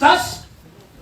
10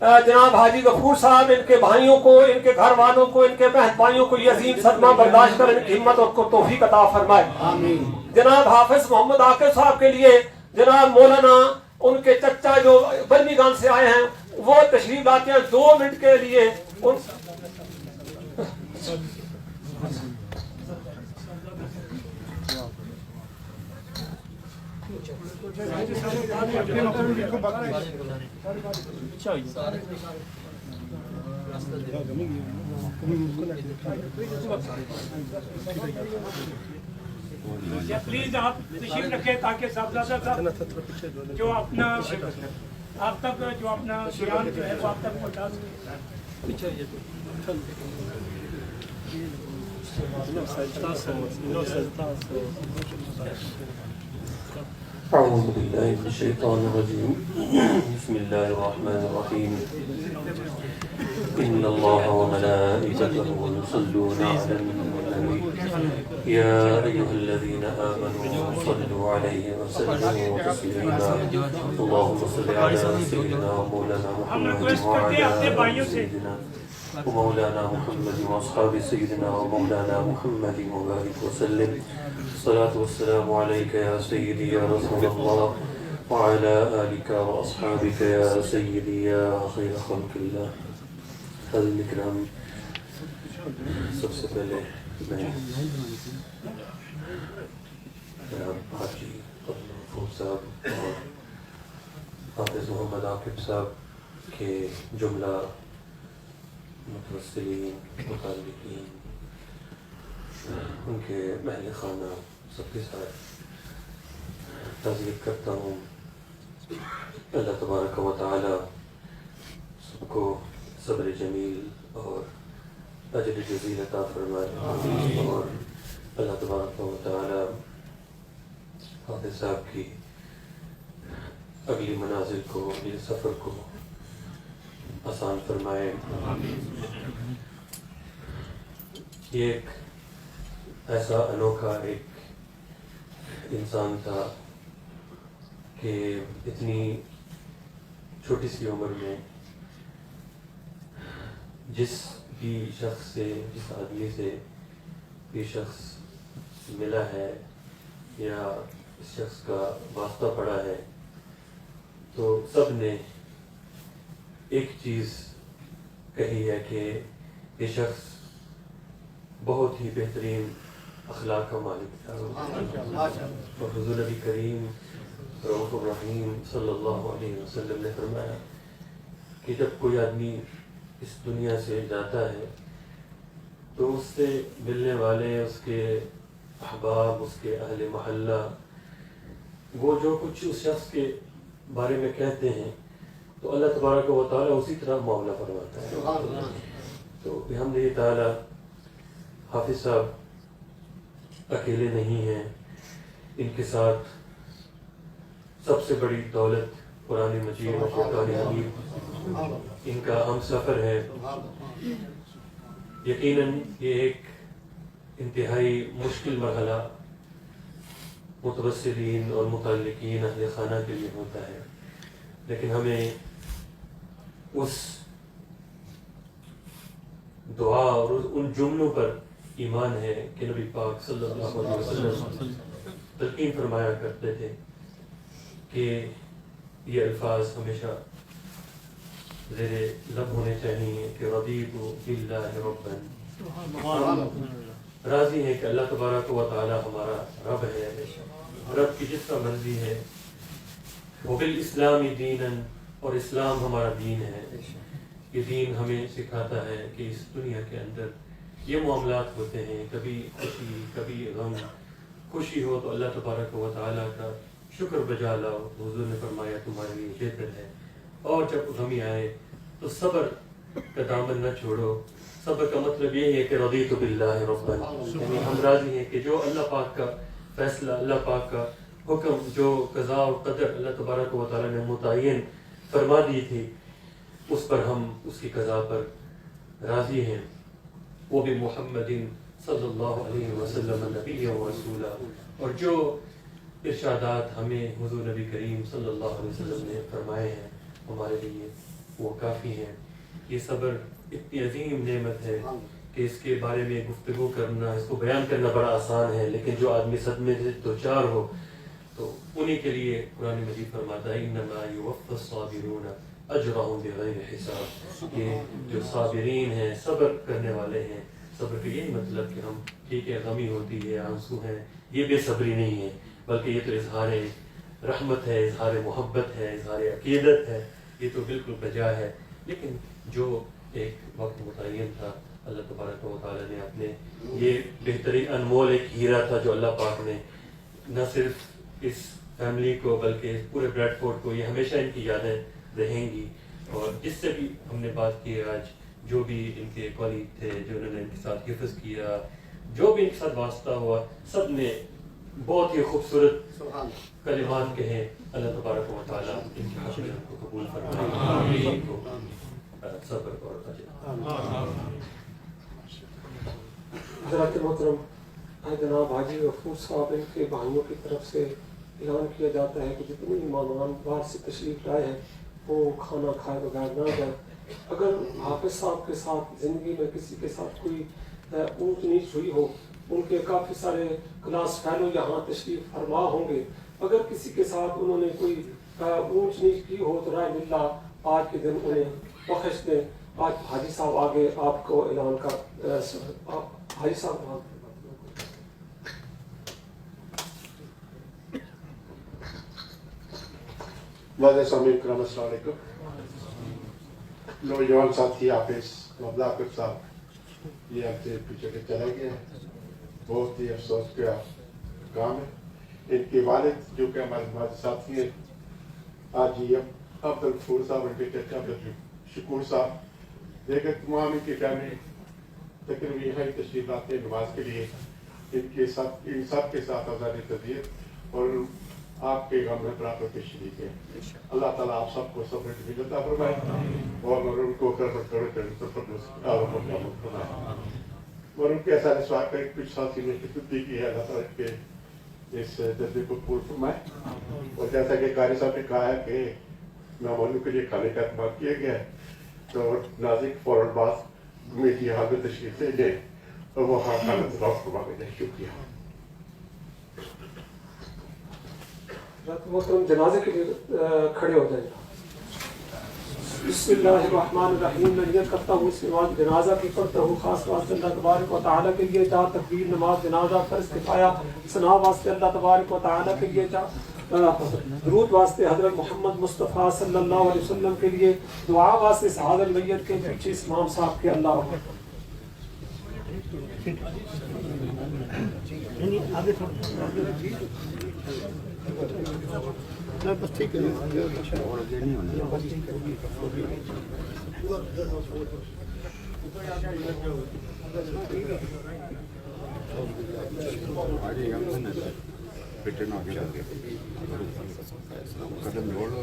جناب حاجی غفور صاحب ان کے بھائیوں کو، ان کے گھر والوں کو، ان کے بہن بھائیوں کو یہ عظیم صدمہ برداشت کر ان کی ہمت اور کو توفیق عطا فرمائے. جناب حافظ محمد عاقب صاحب کے لیے جناب مولانا ان کے چچا جو برمنگھم سے آئے ہیں وہ تشریف لاتے ہیں 2 منٹ کے لیے. پلیز آپ تشریف رکھیں تاکہ صاحبزادہ صاحب جو اپنا آپ تک جو اپنا بیان جو ہے وہ آپ تک پہنچا سکیں. أعوذ بالله من الشيطان الرجيم. بسم الله الرحمن الرحيم. إن الله وملائكته يصلون على النبي يا أيها الذين آمنوا صلوا عليه وسلموا تسليما. اللهم صل على سيدنا ومولانا محمد وعلى آل سيدنا ومولانا محمد وأصحاب سيدنا ومولانا محمد وبارك وسلم. الصلاة والسلام عليك يا سيدي يا رسول الله وعلى آلك وأصحابك يا سيدي يا خير خلق الله. حضرت اکرام، سب سے پہلے میں جناب حاجی غفور صاحب اور حافظ محمد عاقب صاحب کے جملہ متوسلین، متعلقین، ان کے اہل خانہ سب کے ساتھ تعزیت کرتا ہوں. اللہ تبارک و تعالی سب کو صبر جمیل اور اجر جزیل عطا فرمائے، اور اللہ تبارک و تعالی حافظ صاحب کی اگلی منازل کو، اگلے سفر کو آسان فرمائے. یہ ایک ایسا انوکھا ایک انسان تھا کہ اتنی چھوٹی سی عمر میں جس بھی شخص سے، جس آدمی سے یہ شخص ملا ہے یا اس شخص کا واسطہ پڑا ہے، تو سب نے ایک چیز کہی ہے کہ یہ شخص بہت ہی بہترین اخلاق کا مالک تھا. اور حضور نبی کریم رؤوف الرحیم صلی اللہ علیہ وسلم نے فرمایا کہ جب کوئی آدمی اس دنیا سے جاتا ہے تو اس سے ملنے والے، اس کے احباب، اس کے اہل محلہ، وہ جو کچھ اس شخص کے بارے میں کہتے ہیں تو اللہ تبارک و تعالیٰ اسی طرح معاملہ فرماتا ہے. تو الحمدللہ تعالیٰ حافظ صاحب اکیلے نہیں ہیں، ان کے ساتھ سب سے بڑی دولت قرآن مجید و فرقان حمید ان کا ہم سفر ہے. یقیناً یہ ایک انتہائی مشکل مرحلہ متوسلین اور متعلقین اہل خانہ کے لیے ہوتا ہے، لیکن ہمیں اس دعا اور ان جملوں پر ایمان ہے کہ نبی پاک صلی اللہ علیہ وسلم تلقین فرمایا کرتے تھے کہ یہ الفاظ ہمیشہ زیر لب ہونے چاہیے کہ رضیت باللہ ربا، راضی ہے کہ اللہ تبارک و تعالی ہمارا رب ہے، رب کی جس کا مرضی ہے. وبالاسلام دینا، اور اسلام ہمارا دین ہے. یہ دین ہمیں سکھاتا ہے کہ اس دنیا کے اندر یہ معاملات ہوتے ہیں، کبھی خوشی کبھی غم. خوشی ہو تو اللہ تبارک و تعالیٰ کا شکر بجا لاؤ، حضور نے فرمایا تمہارے لیے بہتر ہے. اور جب غمی آئے تو صبر کا دامن نہ چھوڑو. صبر کا مطلب یہ ہے کہ رضیت باللہ ربا، یعنی ہم راضی ہیں کہ جو اللہ پاک کا فیصلہ، اللہ پاک کا حکم، جو قضاء و قدر اللہ تبارک و تعالیٰ نے متعین فرما دی تھی، اس پر ہم اس کی قضاء پر راضی ہیں. وہ بھی محمد صلی اللہ علیہ وسلم نبی و رسولہ، اور جو ارشادات ہمیں حضور نبی کریم صلی اللہ علیہ وسلم نے فرمائے ہیں ہمارے لیے وہ کافی ہیں. یہ صبر اتنی عظیم نعمت ہے کہ اس کے بارے میں گفتگو کرنا، اس کو بیان کرنا بڑا آسان ہے، لیکن جو آدمی صدمے سے دوچار ہو تو انہی کے لیے قرآن مجید فرماتا ہے انما یوفی الصابرون اجرهم بغیر حساب. کہ جو صابرین ہیں، صبر کرنے والے ہیں، صبر کا یہی مطلب کہ ہم ٹھیک ہے غمی ہوتی ہے، آنسو ہیں، یہ بے صبری نہیں ہے، بلکہ یہ تو اظہار رحمت ہے، اظہار محبت ہے، اظہار عقیدت ہے، یہ تو بالکل بجا ہے. لیکن جو ایک وقت متعین تھا، اللہ تبارک و تعالیٰ نے اپنے یہ بہترین انمول ایک ہیرا تھا جو اللہ پاک نے نہ صرف اس فیملی کو بلکہ پورے بریڈ فورڈ کو، یہ ہمیشہ ان کی یادیں رہیں گی. اور جس سے بھی ہم نے بات کی آج، جو بھی ان کے کولیگ تھے، جو انہوں نے ان کے ساتھ حفظ کیا، جو بھی ان کے ساتھ واسطہ ہوا، سب نے بہت ہی خوبصورت کلمات کہیں. اللہ تبارک و تعالیٰ ان کی حسنات کو قبول فرمائے، ان کو صبر اور اجر. حضرات محترم، جناب حاجی غفور صاحب، ان کے بھائیوں کی طرف سے اعلان کیا جاتا ہے کہ جتنے مہمان باہر سے تشریف لائے ہیں وہ کھانا کھائے بغیر نہ جائیں. اگر حافظ صاحب کے ساتھ زندگی میں کسی کے ساتھ کوئی اونچ نیچ ہوئی ہو، ان کے کافی سارے کلاس فیلو یہاں تشریف فرما ہوں گے، اگر کسی کے ساتھ انہوں نے کوئی اونچ نیچ کی ہو تو رائے اللہ آج کے دن انہیں بخش دیں. آج حاجی صاحب آگے آپ کو اعلان کا حاجی صاحب معزز سامعین کرام السلام علیکم. نوجوان ساتھی حافظ محمد عاقب صاحب یہ ہم سے پیچھے کے چلے گئے ہیں، بہت ہی افسوس کا کام ہے. ان کے والد جو کہ ہمارے معزز ساتھی ہیں آج ہی عبد الغفور صاحب، ان کے چچا عبد الشکور صاحب، لیکن تمام ان کی فیملی تقریباً یہاں تشریف لاتے ہیں نماز کے لیے. ان سب کے ساتھ آزادی تدبیر اور آپ کے غم میں برابر کے شریک ہیں. اللہ تعالیٰ آپ سب کو صبر کی عطا فرمائے اور ان کو اور ان کے ایسا رسوا کا کچھ ساتھی نے خدمتی کی ہے. اللہ تعالیٰ کے اس جذبے کو پور فرمائے. اور جیسا کہ قاری صاحب نے کہا ہے کہ مہمانوں کے لیے کھانے کا اہتمام کیا گیا ہے، تو ناظرین فوراً بعد میٹھی حال میں تشریف لے جائیں اور وہاں کھانا تلاش فرما کے جائیں. شکریہ. محترم جنازے کے لیے کھڑے ہو جائیں. بسم اللہ الرحمن الرحیم. میں نیت کرتا ہوں اس نماز جنازہ کی پڑھتا ہوں خاص واسطے اللہ تبارک و تعالیٰ کے لیے. جہاں تکبیر نماز جنازہ فرض کفایہ ثنا واسطے اللہ تبارک و تعالیٰ کے لیے، درود واسطے حضرت محمد مصطفیٰ صلی اللہ علیہ وسلم کے لیے، دعا واسطے سعادت المیت کے پیچھے امام صاحب کے. اللہ بس ٹھیک ہے. قدم جوڑ لو.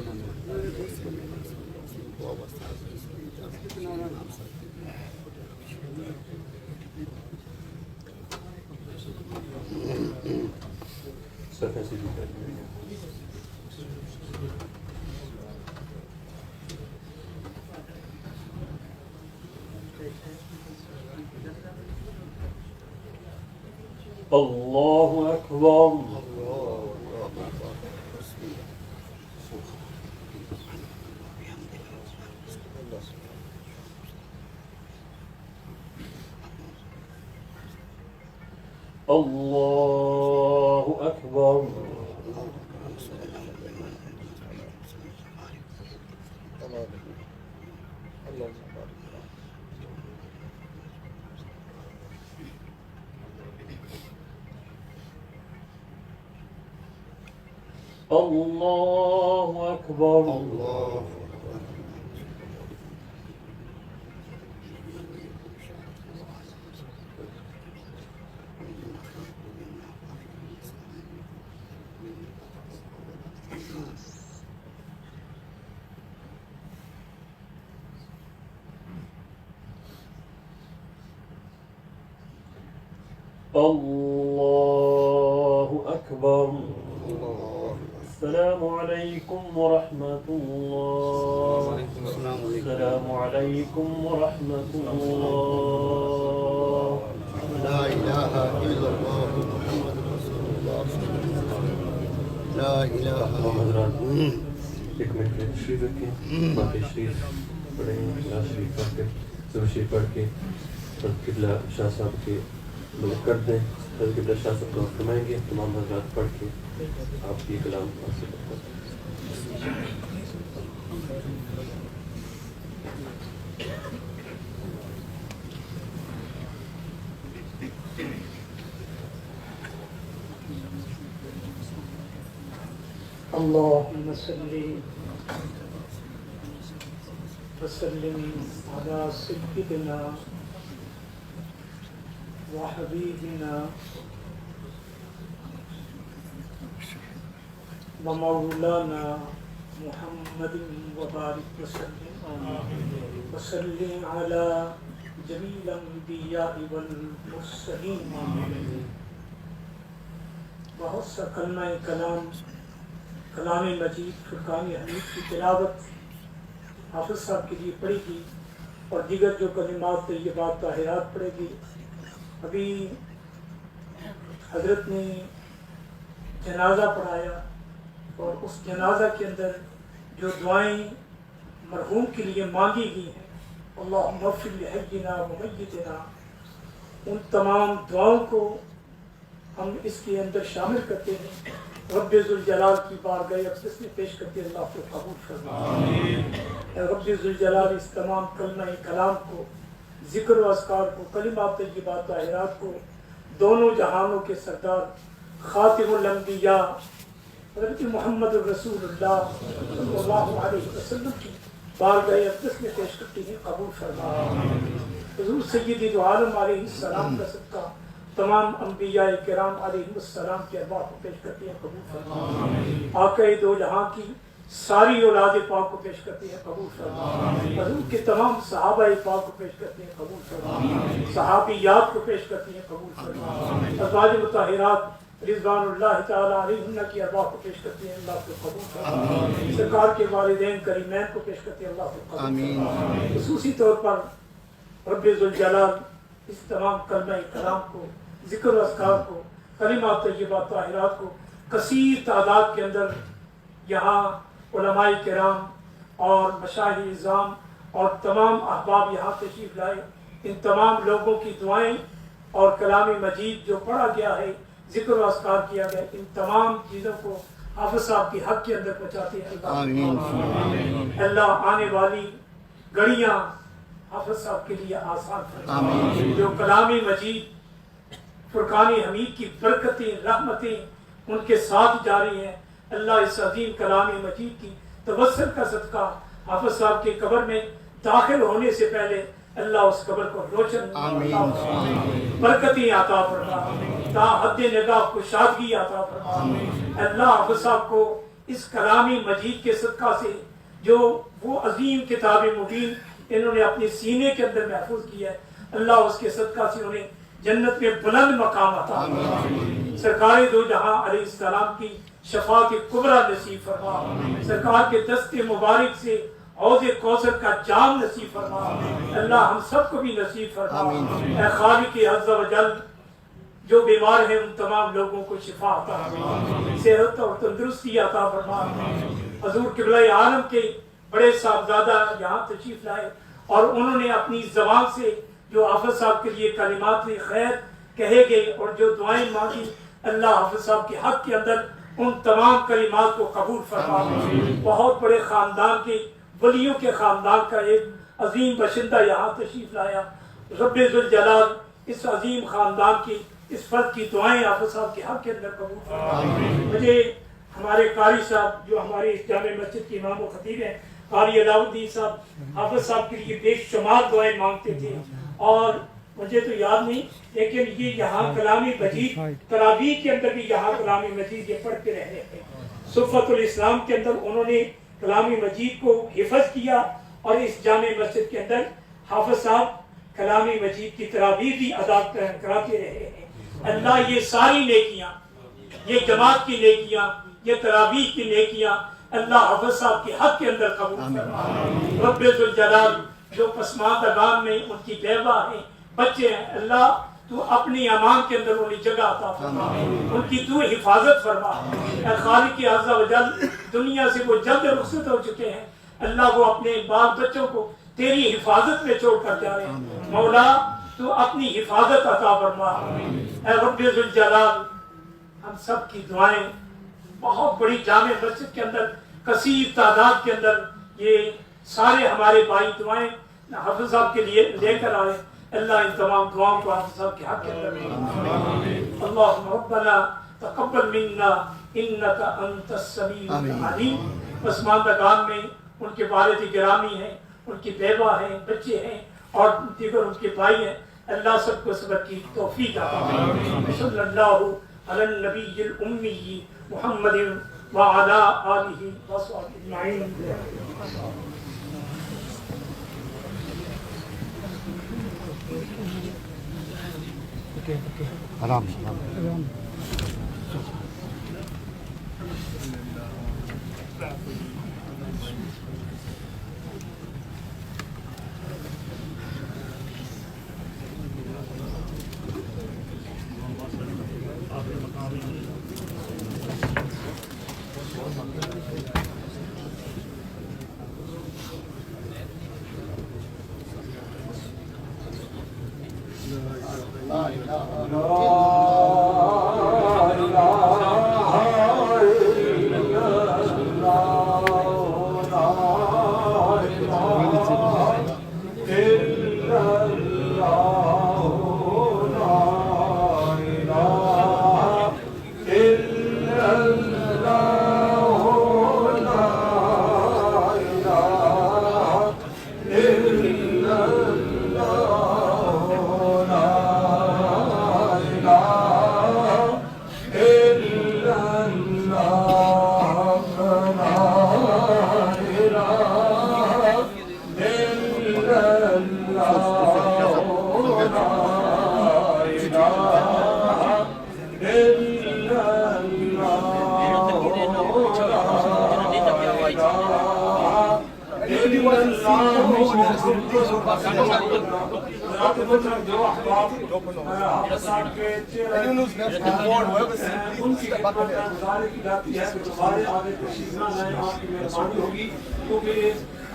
اللہ اکبر. اللہ اکبر. اللہ اکبر. اللہ اکبر. السلام علیکم ورحمۃ اللہ. السلام علیکم ورحمۃ اللہ. لا الہ الا اللہ محمد رسول اللہ صلی اللہ علیہ وسلم. لا الہ حضرات ایک منٹ میں تشریف رکھیں, باقی شریف پڑھیں, نواز شریف پڑھ کے ضرور شریف پڑھ کے اور قبلہ شاہ صاحب کے ملک کر دیں. حضرت قبلہ شاہ صاحب دعا فرمائیں گے. تمام حضرات پڑھ کے آپ کی کلام حاصل کرتے ہیں. اللهم صل وسلم على سيدنا وحبيبنا ومولانا محمد وبارك وسلم على جميع الأنبياء والمرسلين. بہت سا کلمہ کلام کلام مجید فرقان حمید کی تلاوت حافظ صاحب کے لیے پڑھی گی اور دیگر جو کلمات طیبات طاہرات پڑھے گی. ابھی حضرت نے جنازہ پڑھایا اور اس جنازہ کے اندر جو دعائیں مرحوم کے لیے مانگی گئی ہیں, اللہم اغفر لحینا و میتنا, ان تمام دعاؤں کو ہم اس کے اندر شامل کرتے ہیں. رب ذوالجلال کی بارگاہ اقدس میں پیش کرتے اللہ کو قبول فرما. رب ذوالجلال اس تمام کلمہ کلام کو, ذکر و اذکار کو, کلمات طیبات طاہرات کو دونوں جہانوں کے سردار خاتم الانبیاء حضرت محمد الرسول اللہ صلی اللہ علیہ وسلم کی بارگاہ اقدس میں پیش کرتے ہیں قبول فرما. حضور سید دو عالم علیہ السلام کا صدقہ تمام انبیاء کرام علیہ السلام کے ارواح کو پیش کرتے ہیں قبول فرما. آقا دو جہاں کی ساری اولاد پاک کو پیش کرتے ہیں قبول فرما. حضور کے تمام صحابہ پاک کو پیش کرتے ہیں قبول فرما. صحابیات کو پیش کرتے ہیں قبول فرما. ازواج مطہرات رضوان اللہ تعالی علیہن کی ارواح کو پیش کرتے ہیں اللہ کو قبول فرما. سرکار کے والدین کریمین کو پیش کرتے ہیں اللہ کو قبول فرما. خصوصی طور پر رب ذوالجلال اس تمام کلمہ کلام کو, ذکر و اذکار کو, کلمات طیبات طاہرات کو کثیر تعداد کے اندر یہاں علماء کرام اور مشایخ اعظام اور تمام احباب یہاں تشریف لائے. ان تمام لوگوں کی دعائیں اور کلام مجید جو پڑھا گیا ہے, ذکر و اذکار کیا گیا, ان تمام چیزوں کو حافظ صاحب کے حق کے اندر پہنچاتے ہیں. اللہ آنے والی گھڑیاں حافظ صاحب کے لیے آسان فرما. جو کلام مجید فرقان حمید کی برکتیں رحمتیں ان کے ساتھ جاری ہیں, اللہ اس عظیم کلام مجید کی توسل کا صدقہ حافظ صاحب کے قبر میں داخل ہونے سے پہلے اللہ اس قبر کو روشن برکتیں عطا فرما, تا حد نگاہ کو شادگی عطا فرما. اللہ حافظ صاحب کو اس کلام مجید کے صدقہ سے جو وہ عظیم کتاب مبین انہوں نے اپنے سینے کے اندر محفوظ کیا ہے, اللہ اس کے صدقہ سے انہیں جنت میں بلند مقام عطا فرما. سرکار دو جہاں علیہ السلام کی شفاعت کبریٰ نصیب فرما. سرکار کے دست مبارک سے حوض کوثر کا جام نصیب فرما. اللہ ہم سب کو بھی نصیب فرما. اے خالق عز و جل, جو بیمار ہیں ان تمام لوگوں کو شفا عطا فرما, صحت اور تندرستی عطا فرما. حضور قبلہ عالم کے بڑے صاحبزادہ یہاں تشریف لائے اور انہوں نے اپنی زبان سے جو حافظ صاحب کے لیے کلمات خیر کہے گئے اور جو دعائیں مانگی, اللہ حافظ صاحب کے حق کے اندر ان تمام کلمات کو قبول فرما. بہت بڑے خاندان کے ولیوں کے خاندان کا ایک عظیم باشندہ یہاں تشریف لایا. رب ذوالجلال اس عظیم خاندان کی اس فرد کی دعائیں حافظ صاحب کے حق کے اندر قبول فرما. مجھے ہمارے قاری صاحب جو ہمارے اس جامع مسجد کے امام و خطیب ہیں, قاری علاؤالدین صاحب, حافظ صاحب کے لیے بے شمار دعائیں مانگتے تھے اور مجھے تو یاد نہیں, لیکن یہ یہاں کلام مجید تراویح کے اندر بھی یہاں کلام مجید یہ پڑھتے رہے ہیں. صفت الاسلام کے اندر انہوں نے کلام مجید کو حفظ کیا اور اس جامع مسجد کے اندر حافظ صاحب کلام مجید کی تراویح بھی ادا کراتے رہے ہیں. اللہ یہ ساری نیکیاں, یہ جماعت کی نیکیاں, یہ تراویح کی نیکیاں اللہ حافظ صاحب کے حق کے اندر قبول فرما۔ رب ذوالجلال جو پسماندگان میں ان کی بیوہ ہیں، بچے ہیں، اللہ تو اپنی امان کے اندر انہیں جگہ عطا فرما، ان کی تو حفاظت فرما۔ اے خالق عز و جل، دنیا سے وہ جلد رخصت ہو چکے ہیں، اللہ وہ اپنے بال بچوں کو تیری حفاظت میں چھوڑ کر جا رہے ہیں، مولا تو اپنی حفاظت عطا فرما۔ اے رب ذوالجلال، ہم سب کی دعائیں بہت بڑی جامع مسجد کے اندر کثیر تعداد کے اندر یہ سارے ہمارے بھائی دعائیں حافظ صاحب کے لیے لے کر آئے، اللہ ان تمام دعاؤں کو حافظ صاحب کے حق کے اندر اللہم ربنا تقبل منا انک انت السمیع العلیم۔ پسماندگان میں ان کے والد گرامی ہیں، ان کی بیوہ ہیں، بچے ہیں اور دیگر ان کے بھائی ہیں، اللہ سب کو صبر کی توفیق عطا فرمائے۔ صلی اللہ علی النبی الامی محمد وعلی آلہ وصحبہ اجمعین۔ آرام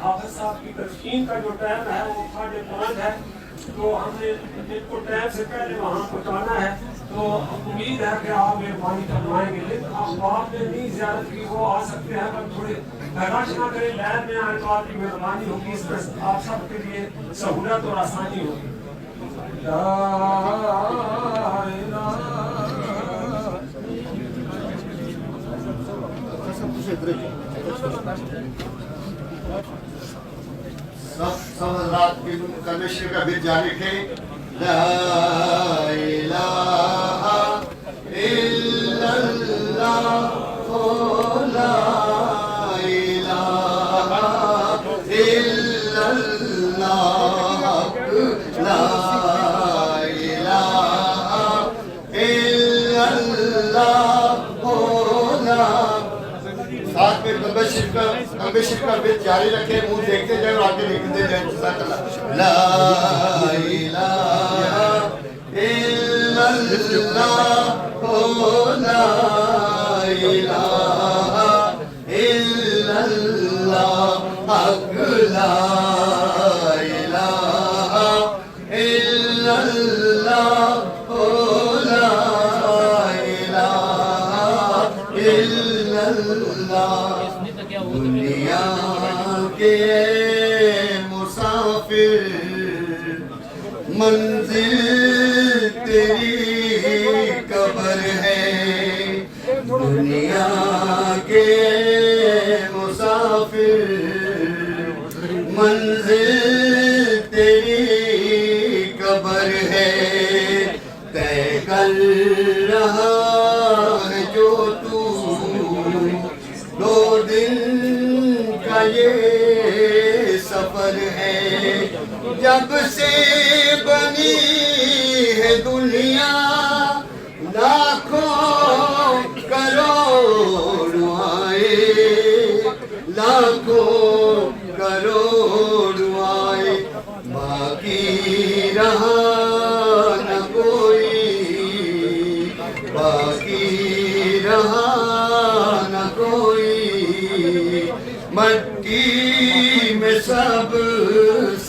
حافظ صاحب کی تدفین کا جو ٹائم ہے وہ 5:30 ہے، تو ہم نے ان کو ٹائم سے پہلے وہاں پہنچانا ہے، تو امید ہے کہ آپ مہربانی فرمائیں گے۔ لیکن آپ نے نہیں زیارت کی وہ آ سکتے ہیں، پر تھوڑے رش نہ کریں، لین میں آئے تو آپ کی مہربانی ہوگی، اس میں آپ سب کے لیے سہولت اور آسانی ہوگی۔ سب حضرات کی کلمہ کا بھی جاری رکھیں۔ لا الہ الا اللہ لا الہ الا اللہ لا الہ الا اللہ ساتھ میں کلمہ شریف کا بھی جاری رکھیں، منہ دیکھتے جائیں اور آگے لکھتے جائیں۔ جزاک اللہ۔ لا الہ الا اللہ لا الہ الا اللہ حق لا الہ الا اللہ لا الہ الا اللہ۔ دنیا کے مسافر منزل تیری قبر ہے، دنیا کے مسافر منزل تیری قبر ہے، طے کر رہا ہے جو تو 2 دن کا یہ سفر ہے، جب سے بنی ہے دنیا لاکھوں کروڑ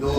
2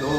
2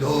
2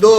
2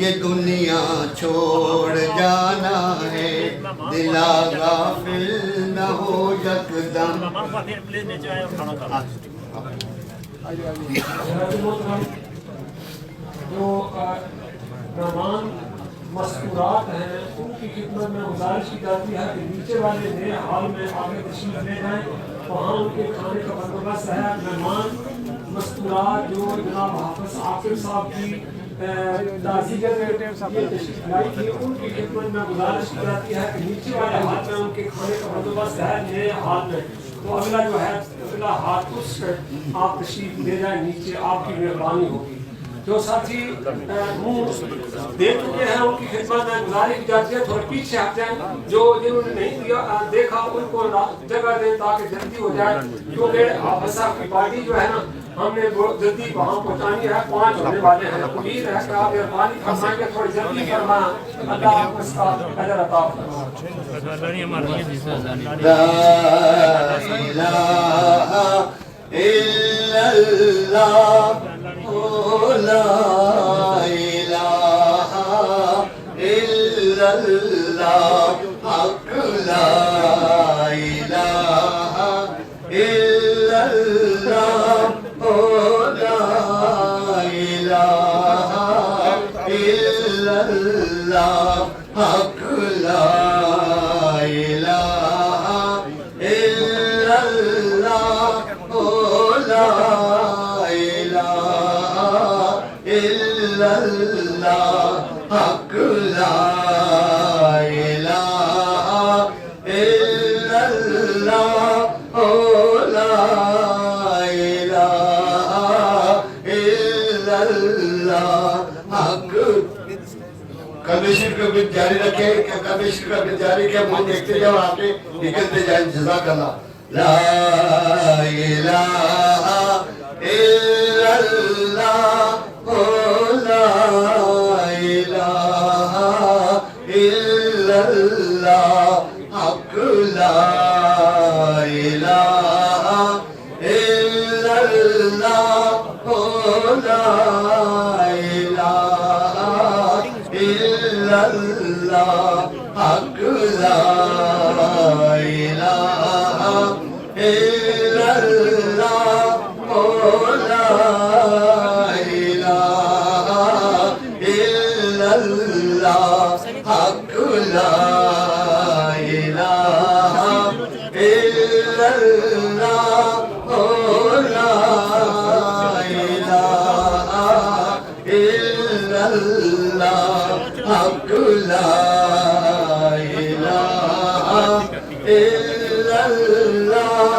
یہ دنیا چھوڑ جانا ہے دلا غافل نہ ہو یکدم جو مہمان مستورات ہیں ان کی خدمت میں گزارش کی جاتی ہے کہ نیچے والے نئے ہال میں آگے تشریف لے جائیں، وہاں ان کے کھانے کا بندوبست ہے۔ مہمان مستورات جو جناب حافظ عاقل صاحب کی تعزیت میں یہ تشریف لائی تھی، ان کی خدمت میں گزارش کی جاتی ہے کہ نیچے والے ہال میں ان کے کھانے کا بندوبست ہے نئے ہال میں۔ تو اگلا جو ہے اگلا ہاتھ اس پہ آپ تشریف لے جائیں نیچے، آپ کی مہربانی ہوگی۔ جو ساتھی منہ دیکھ چکے ہیں ان کی خدمت میں گزارش کی جاتی ہے تھوڑے پیچھے ہٹ جائیں، جو جنہوں نے نہیں دیکھا ان کو جگہ دیں تاکہ جلدی ہو جائے، کیونکہ حافظ صاحب کی پارٹی جو ہے نا ہم نے جلدی وہاں پہنچانی ہے، 5 ہونے والے ہیں۔ امید ہے کہ آپ مہربانی فرمائیں گے تھوڑی جلدی فرمائیں، اللہ آپ اس کا اجر عطا فرمائے۔ لا الہ الا اللہ لا الہ الا اللہ حق لا الہ الا اللہ لا الہ الا اللہ حق لا الہ الا اللہ لا الا اللہ حق لا الہ الا اللہ لا الہ الا اللہ حق۔ کمیشن کا بھی جاری رکھے، کمیشن کا بھی جاری کیا، منہ دیکھتے جاؤ آگے نکلتے جائیں۔ جزاک اللہ۔ لا الہ الا اللہ لا الہ الا اللہ حق لا الہ الا اللہ لا الہ الا اللہ حق لا الہ الا اللہ لا اللہ حق لا الہ الا اللہ لا الہ الا اللہ حق لا الہ الا اللہ لا الہ الا اللہ حق لا الہ الا اللہ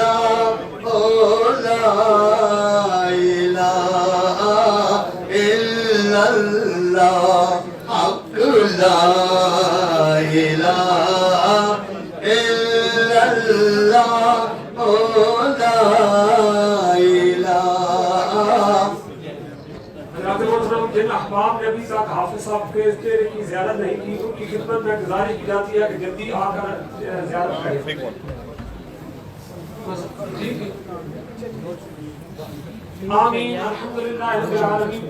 لا الہ الا اللہ حق لا الہ الا اللہ لا الہ۔ جن احباب نے ابھی تک حافظ صاحب کے چہرے کی زیارت نہیں کی ان کی خدمت میں گزارش کی جاتی ہے کہ جلدی آ کر زیارت کریں۔ آمین الحمدللہ رب العالمین۔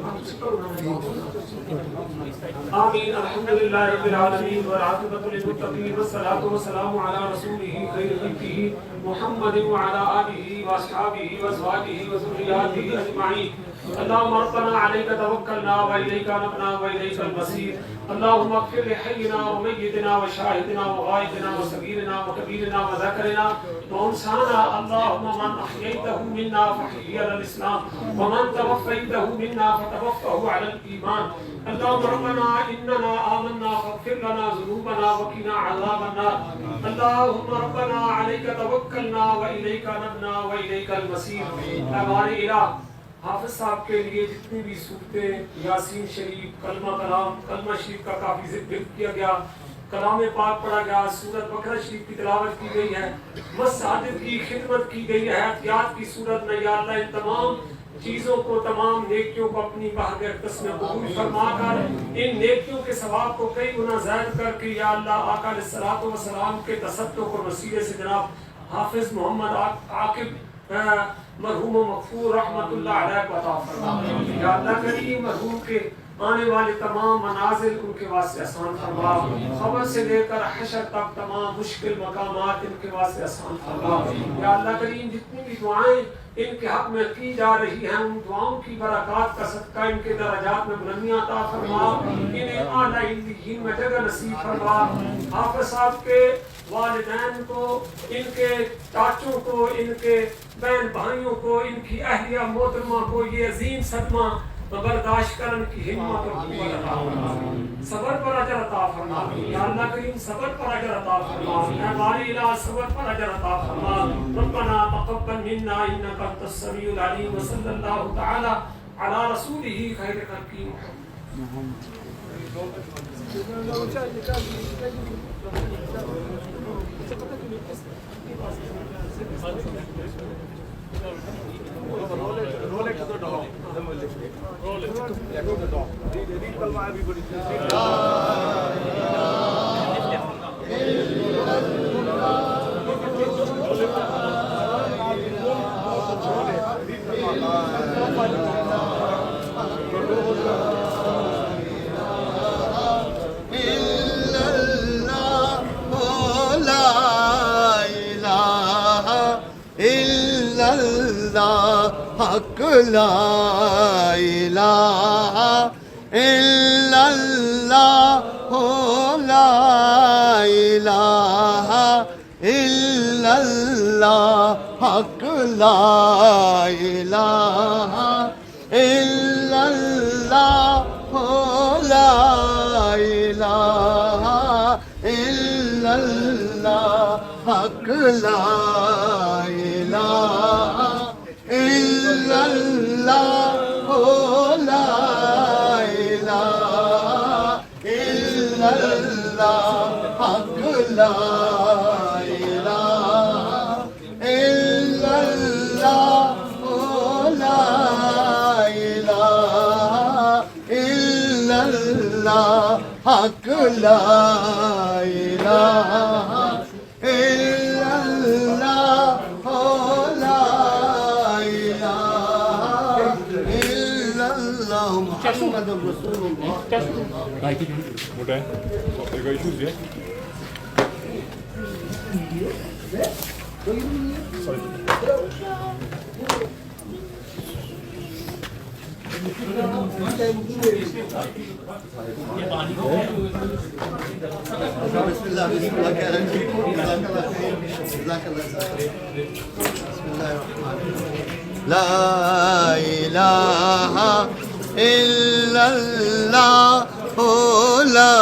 آمین الحمدللہ رب العالمین والعاقبۃ للمتقین والصلاۃ والسلام علی رسولہ خیر خلقہ محمد وعلی آلہ واصحابہ وازواجہ وذریاتہ اجمعین۔ اللهم ربنا عليك توكلنا وإليك نبنا وإليك المصير۔ اللهم اغفر لحينا وميتنا وشاهدنا وغائبنا وصغيرنا وكبيرنا وذكرنا وأنثانا، اللهم من أحييته منا فأحيه على الإسلام ومن توفيته منا فتوفه على الإيمان۔ اللهم ربنا إننا آمنا فاغفر لنا ذنوبنا وقنا عذاب النار۔ اللهم ربنا عليك توكلنا وإليك نبنا وإليك المصير۔ ہمارے الہ حافظ صاحب کے لیے جتنی بھی صورتیں یاسین شریف، کلمہ کلام، کلمہ شریف کا کافی ذکر کیا گیا، کلام پاک پڑھا گیا، سورت بقرہ شریف کی تلاوت کی گئی ہے، مساجد کی خدمت کی گئی ہے، احتیاط کی صورت میں یا اللہ ان تمام چیزوں کو، تمام نیکیوں کو اپنی بہاگر قسم قبول فرما کر ان نیکیوں کے ثواب کو کئی گنا زائد کر کے یا اللہ آقا علیہ الصلوۃ والسلام کے تصدق اور وسیلے سے جناب حافظ محمد عاقب مرحوم و مغفور رحمت اللہ علیہ کو عطا فرما۔ یا اللہ کریم مرحوم کے آنے والے تمام منازل ان کے واسطے آسان فرما، خبر سے لے کر حشر تک تمام مشکل مقامات ان کے واسطے آسان فرما۔ یا اللہ کریم جتنی بھی دعائیں ان کے حق میں کی جا رہی ہیں ان دعاؤں کی برکات کا صدقہ ان کے درجات میں بلندیاں عطا فرما، انہیں اعلیٰ علیین میں جگہ نصیب فرما۔ حافظ صاحب کے والدین کو، ان کے چاچوں کو، ان کے بہن بھائیوں کو، ان کی اہلیہ محترمہ کو یہ عظیم صدمہ برداشت کر ان کی ہمت اور قوت عطا فرما، صبر پر اجر عطا فرما۔ یا اللہ کریم صبر پر اجر عطا فرما، اے باری الہ صبر پر اجر عطا فرما۔ ربنا تقبل منا انک انت السمیع العلیم، وصلی اللہ تعالی علی رسولہ خیر خلقہ محمد۔ حق لا الہ الا اللہ، لا الہ الا اللہ، حق لا الہ الا اللہ، لا الہ الا اللہ، حق لا الہ الا اللہ، لا الہ الا اللہ، حق لا الہ الا اللہ، لا الہ الا اللہ، حق لا الہ الا اللہ، محمد رسول اللہ۔ بسم اللہ کہہ رہے ہیں، لا الہ الا اللہ، لا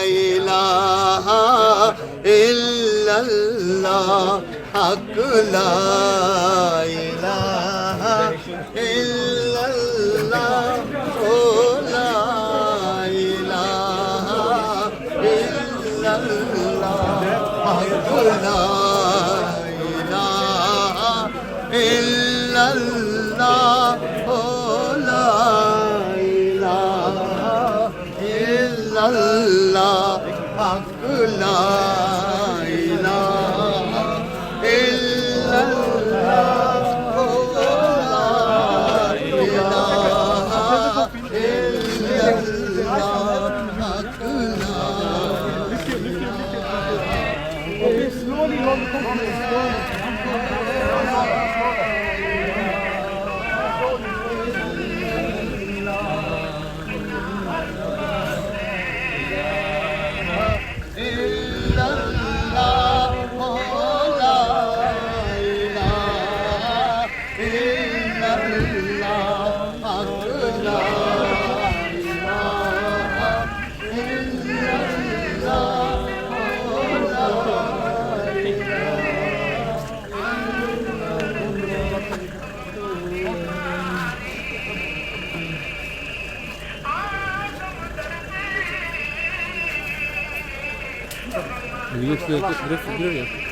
الہ الا اللہ، حق لا الہ الا اللہ، لا الہ الا اللہ، حق لا الہ الا اللہ، لا الہ الا اللہ، حق لا الہ الا اللہ، لا الہ الا اللہ، حق لا Millet direkt gidiyor ya.